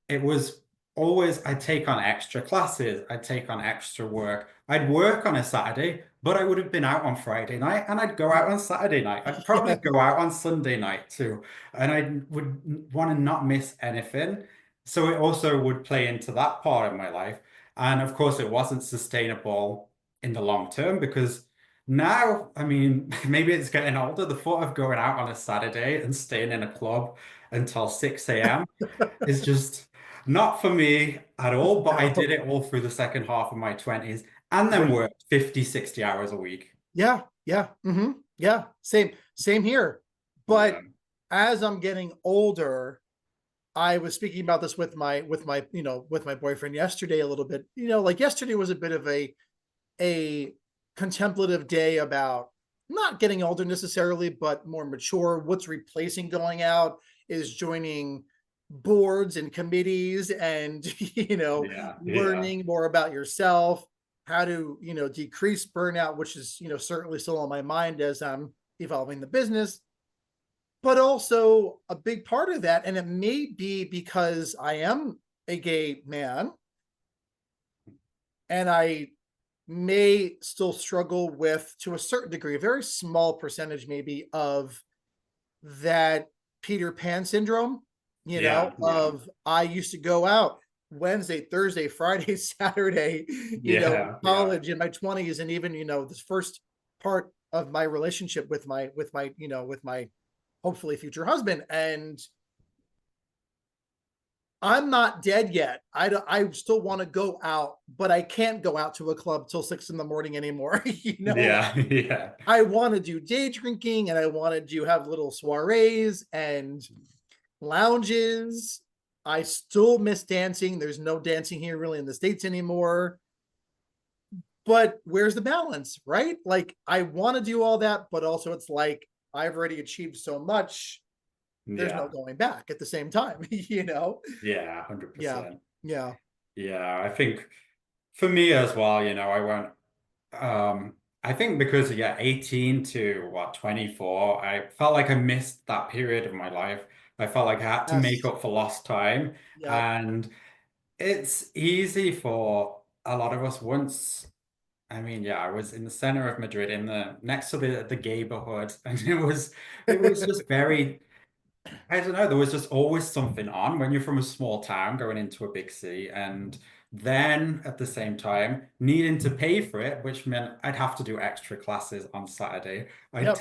S1: it was always I'd take on extra classes, I'd take on extra work. I'd work on a Saturday, but I would have been out on Friday night and I'd go out on Saturday night. I'd probably
S2: Yeah.
S1: go out on Sunday night too. And I would want to not miss anything. So it also would play into that part of my life. And of course, it wasn't sustainable in the long term because now, I mean, maybe it's getting older. The thought of going out on a Saturday and staying in a club until 6 a.m. is just not for me at all, but I did
S2: No.
S1: it all through the second half of my 20s and then
S2: Great.
S1: worked 50, 60 hours a week.
S2: Yeah, yeah. Yeah, same here.
S1: Yeah.
S2: But as I'm getting older, I was speaking about this with my boyfriend yesterday a little bit. Like yesterday was a bit of a contemplative day about not getting older necessarily, but more mature. What's replacing going out is joining boards and committees and
S1: Yeah. Yeah.
S2: learning more about yourself, how to decrease burnout, which is certainly still on my mind as I'm evolving the business. But also a big part of that, and it may be because I am a gay man and I may still struggle with, to a certain degree, a very small percentage maybe, of that Peter Pan syndrome,
S1: Yeah. Yeah.
S2: of I used to go out Wednesday, Thursday, Friday, Saturday, in
S1: Yeah. Yeah.
S2: college, in my 20s, and even, this first part of my relationship with my hopefully future husband. And I'm not dead yet. I still want to go out, but I can't go out to a club till 6 in the morning anymore.
S1: Yeah. Yeah.
S2: I want to do day drinking and I wanted to have little soirees and lounges. I still miss dancing. There's no dancing here really in the States anymore. But where's the balance, right? Like I want to do all that, but also it's like I've already achieved so much. There's no
S1: Yeah.
S2: going back at the same time,
S1: Yeah.
S2: Yeah.
S1: 100%.
S2: Yeah.
S1: Yeah. I think for me as well, I won't. I think because yeah, 18 to what 24, I felt like I missed that period of my life. I felt like I had to make
S2: Yes.
S1: up for lost time.
S2: Yep.
S1: And it's easy for a lot of us once. I mean, yeah, I was in the center of Madrid, in the next to the neighborhood, and it was just very I don't know. There was just always something on when you're from a small town going into a big city, and then at the same time needing to pay for it, which meant I'd have to do extra classes on Saturday.
S2: Yep.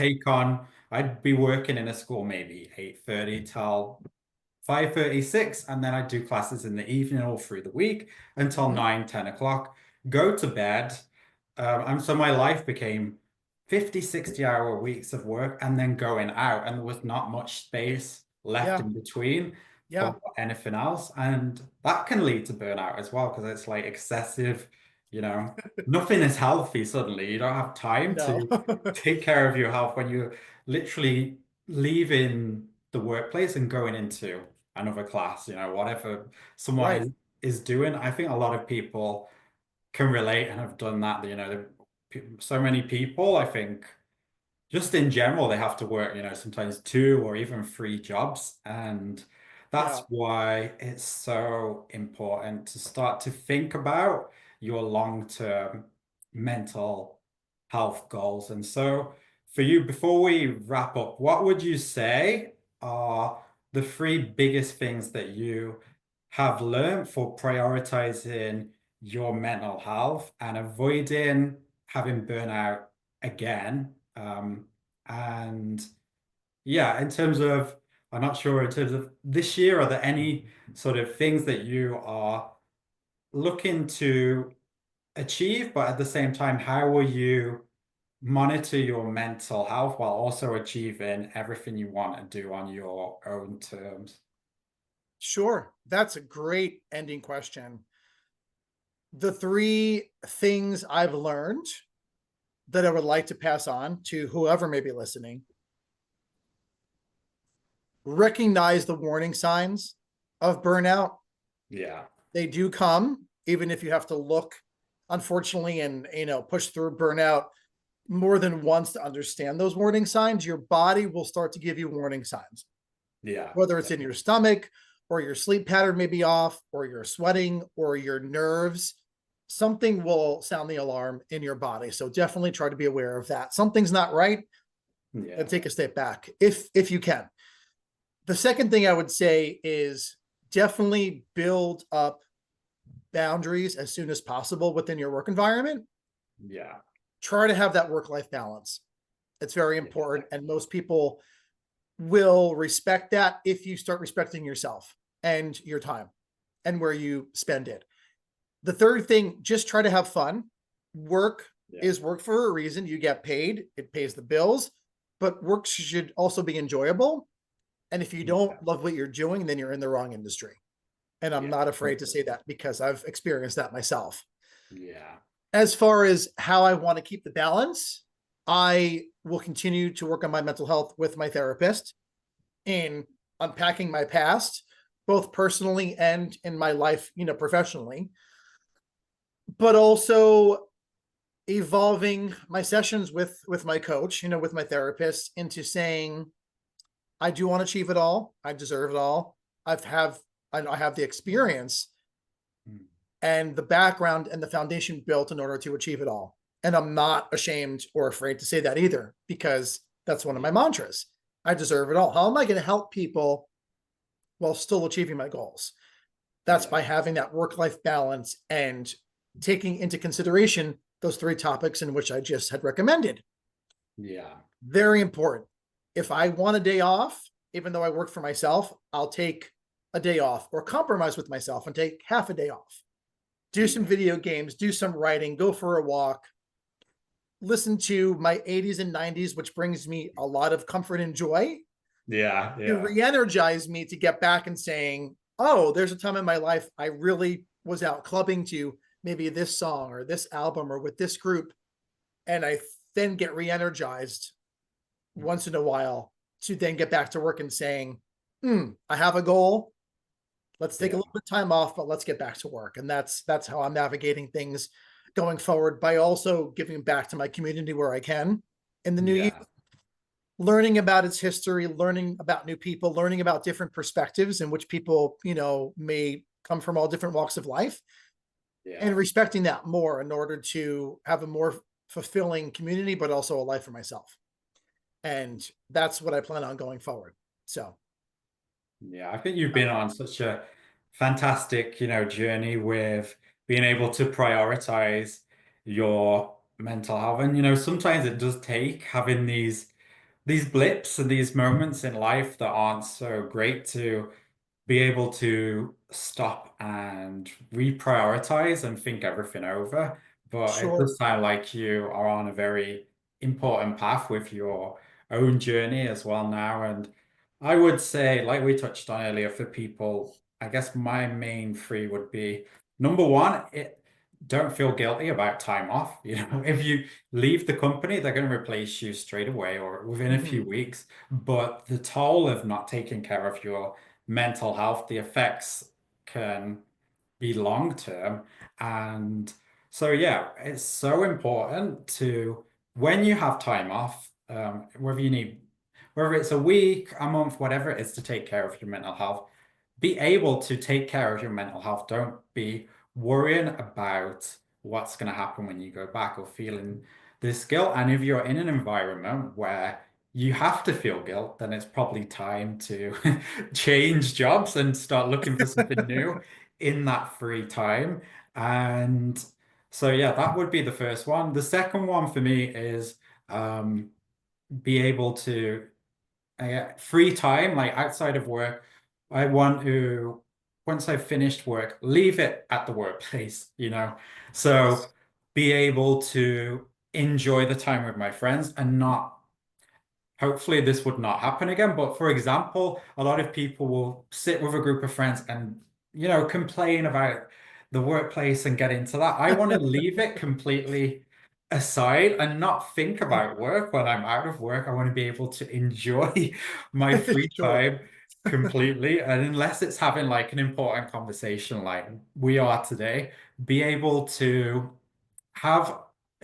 S1: I'd be working in a school maybe 8:30 till 5:36, and then I'd do classes in the evening all through the week until
S2: Mhm.
S1: 9, 10 o'clock, go to bed. And so my life became 50, 60 hour weeks of work and then going out, and there was not much space left
S2: Yeah.
S1: in between
S2: Yeah.
S1: for anything else. And that can lead to burnout as well, because it's like excessive, nothing is healthy suddenly. You don't have time
S2: No.
S1: to take care of your health when you're literally leaving the workplace and going into another class, whatever someone
S2: Right.
S1: is doing. I think a lot of people can relate and have done that. So many people, I think, just in general, they have to work, sometimes two or even three jobs. And that's
S2: Yeah.
S1: why it's so important to start to think about your long-term mental health goals. And so, for you, before we wrap up, what would you say are the three biggest things that you have learned for prioritizing your mental health and avoiding having burnout again? And yeah, in terms of, I'm not sure, in terms of this year, are there any sort of things that you are looking to achieve, but at the same time, how will you monitor your mental health while also achieving everything you want to do on your own terms?
S2: Sure. That's a great ending question. The three things I've learned that I would like to pass on to whoever may be listening: recognize the warning signs of burnout.
S1: Yeah.
S2: They do come, even if you have to look, unfortunately, and push through burnout more than once to understand those warning signs. Your body will start to give you warning signs,
S1: Yeah.
S2: whether it's in your stomach or your sleep pattern may be off, or you're sweating, or your nerves. Something will sound the alarm in your body. So definitely try to be aware of that. Something's not right, and
S1: Yeah.
S2: take a step back if you can. The second thing I would say is definitely build up boundaries as soon as possible within your work environment.
S1: Yeah.
S2: Try to have that work-life balance. It's very
S1: Yeah.
S2: important, and most people will respect that if you start respecting yourself and your time and where you spend it. The third thing, just try to have fun. Work
S1: Yeah.
S2: is work for a reason. You get paid, it pays the bills, but work should also be enjoyable. And if you don't
S1: Yeah.
S2: love what you're doing, then you're in the wrong industry. And I'm
S1: Yeah.
S2: not afraid to say that because I've experienced that myself.
S1: Yeah.
S2: As far as how I want to keep the balance, I will continue to work on my mental health with my therapist in unpacking my past, both personally and in my life, professionally, but also evolving my sessions with my coach, with my therapist, into saying, I do want to achieve it all. I deserve it all. I have the experience
S1: Mm.
S2: and the background and the foundation built in order to achieve it all. And I'm not ashamed or afraid to say that either, because that's one of my
S1: Yeah.
S2: mantras. I deserve it all. How am I going to help people while still achieving my goals? That's by
S1: Yeah.
S2: having that work-life balance and taking into consideration those three topics in which I just had recommended.
S1: Yeah.
S2: Very important. If I want a day off, even though I work for myself, I'll take a day off or compromise with myself and take half a day off. Do some
S1: Yeah.
S2: video games, do some writing, go for a walk, listen to my 80s and 90s, which brings me a lot of comfort and joy,
S1: Yeah.
S2: to
S1: Yeah.
S2: re-energize me to get back and saying, oh, there's a time in my life I really was out clubbing to maybe this song or this album or with this group. And I then get re-energized once in a while to then get back to work and saying, I have a goal. Let's take a
S1: Yeah.
S2: little bit of time off, but let's get back to work. And that's how I'm navigating things going forward, by also giving back to my community where I can in the new year,
S1: Yeah.
S2: learning about its history, learning about new people, learning about different perspectives in which people, may come from all different walks of life, and
S1: Yeah.
S2: respecting that more in order to have a more fulfilling community, but also a life for myself. And that's what I plan on going forward. So,
S1: Yeah, I think you've been on such a fantastic, journey with being able to prioritize your mental health. And, sometimes it does take having these blips and these moments in life that aren't so great to be able to stop and reprioritize and think everything over. But it
S2: sure.
S1: does sound like you are on a very important path with your own journey as well now. And I would say, like we touched on earlier, for people, I guess my main three would be number one, don't feel guilty about time off. If you leave the company, they're going to replace you straight away or within a few
S2: Mhm.
S1: weeks. But the toll of not taking care of your mental health, the effects can be long term. And so, yeah, it's so important to, when you have time off, whether it's a week, a month, whatever it is, to take care of your mental health, be able to take care of your mental health. Don't be worrying about what's going to happen when you go back or feeling this guilt. And if you're in an environment where you have to feel guilt, then it's probably time to change jobs and start looking for something new in that free time. And so, yeah, that would be the first one. The second one for me is be able to free time, like outside of work. I want to, once I've finished work, leave it at the workplace. So
S2: Yes.
S1: be able to enjoy the time with my friends and not, hopefully this would not happen again. But for example, a lot of people will sit with a group of friends and, complain about the workplace and get into that. I want to leave it completely aside and not think about work when I'm out of work. I want to be able to enjoy my free
S2: Sure.
S1: time completely. And unless it's having like an important conversation like we are today, be able to have,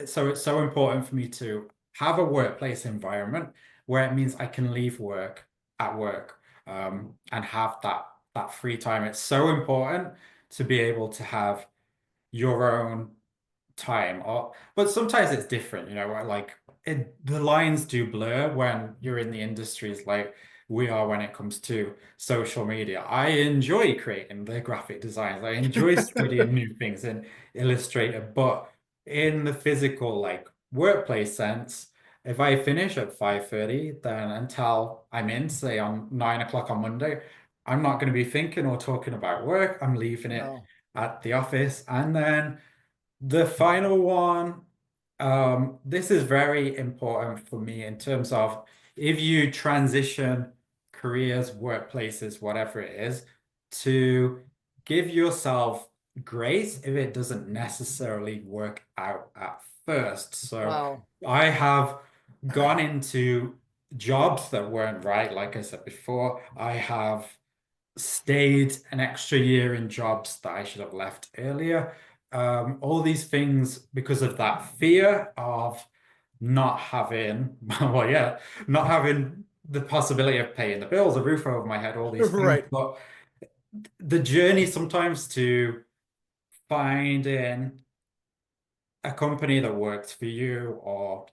S1: so it's so important for me to have a workplace environment where it means I can leave work at work, and have that free time. It's so important to be able to have your own time, or but sometimes it's different, where, like, the lines do blur when you're in the industries like we are when it comes to social media. I enjoy creating the graphic designs, I enjoy studying new things in Illustrator, but in the physical, like, workplace sense, if I finish at 5:30, then until I'm in, say, on 9 o'clock on Monday, I'm not going to be thinking or talking about work. I'm leaving it
S2: No.
S1: at the office. And then the final one, this is very important for me in terms of if you transition careers, workplaces, whatever it is, to give yourself grace if it doesn't necessarily work out at first. So
S2: Wow.
S1: I have gone into jobs that weren't right, like I said before. I have stayed an extra year in jobs that I should have left earlier. All these things because of that fear of not having, well, yeah, not having the possibility of paying the bills, a roof over my head, all these things.
S2: Right.
S1: But the journey sometimes to finding a company that works for you, or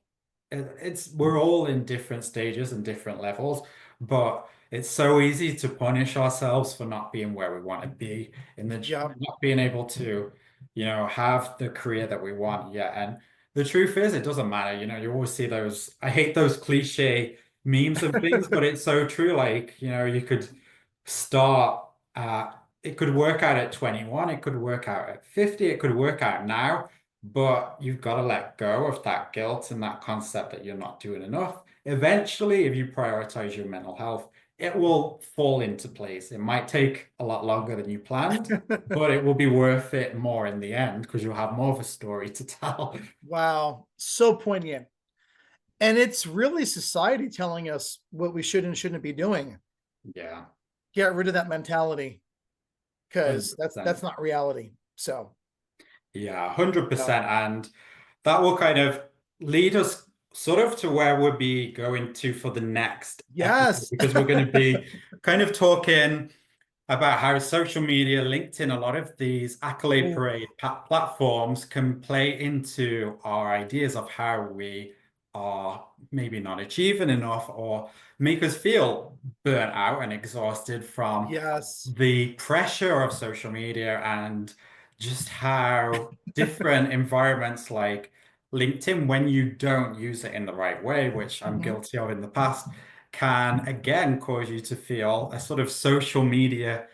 S1: it's we're all in different stages and different levels, but it's so easy to punish ourselves for not being where we want to be, in the
S2: Yep.
S1: not being able to, have the career that we want yet. And the truth is, it doesn't matter. You always see those, I hate those cliche memes and things, but it's so true. Like, you could start at, it could work out at 21, it could work out at 50, it could work out now. But you've got to let go of that guilt and that concept that you're not doing enough. Eventually, if you prioritize your mental health, it will fall into place. It might take a lot longer than you planned, but it will be worth it more in the end because you'll have more of a story to tell.
S2: Wow. So poignant. And it's really society telling us what we should and shouldn't be doing.
S1: Yeah,
S2: Get rid of that mentality because that's
S1: 100%.
S2: not reality. So,
S1: Yeah,
S2: no.
S1: 100%. And that will kind of lead us sort of to where we'll be going to for the next episode,
S2: Yes.
S1: because we're going to be kind of talking about how social media, LinkedIn, a lot of these accolade
S2: Ooh,
S1: parade platforms can play into our ideas of how we are maybe not achieving enough, or make us feel burnt out and exhausted from
S2: yes.
S1: the pressure of social media, and just how different environments like LinkedIn, when you don't use it in the right way, which I'm
S2: Mhm.
S1: guilty of in the past, can again cause you to feel a sort of social media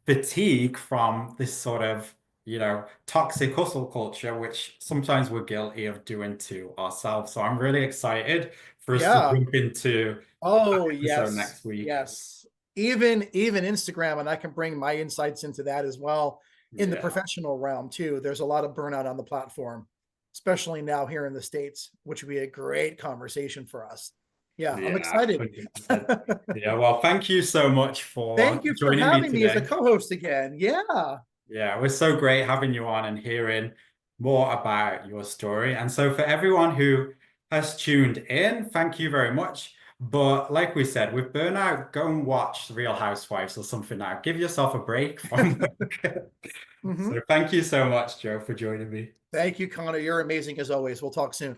S1: fatigue from this sort of, toxic hustle culture, which sometimes we're guilty of doing to ourselves. So I'm really excited for us to
S2: Yeah.
S1: jump into that
S2: Oh,
S1: episode
S2: yes.
S1: next week.
S2: Yes. Even Instagram, and I can bring my insights into that as well in the
S1: Yeah.
S2: professional realm too. There's a lot of burnout on the platform, especially now here in the States, which would be a great conversation for us. Yeah, I'm
S1: Yeah,
S2: excited.
S1: 100%. Yeah, well, thank you so much for
S2: Thank you for
S1: joining me
S2: having me as a
S1: today.
S2: co-host again. Yeah.
S1: Yeah, it was so great having you on and hearing more about your story. And so, for everyone who has tuned in, thank you very much. But like we said, with burnout, go and watch The Real Housewives or something now. Give yourself a break from work.
S2: Mhm.
S1: So, thank you so much, Joe, for joining me.
S2: Thank you, Connor. You're amazing as always. We'll talk soon.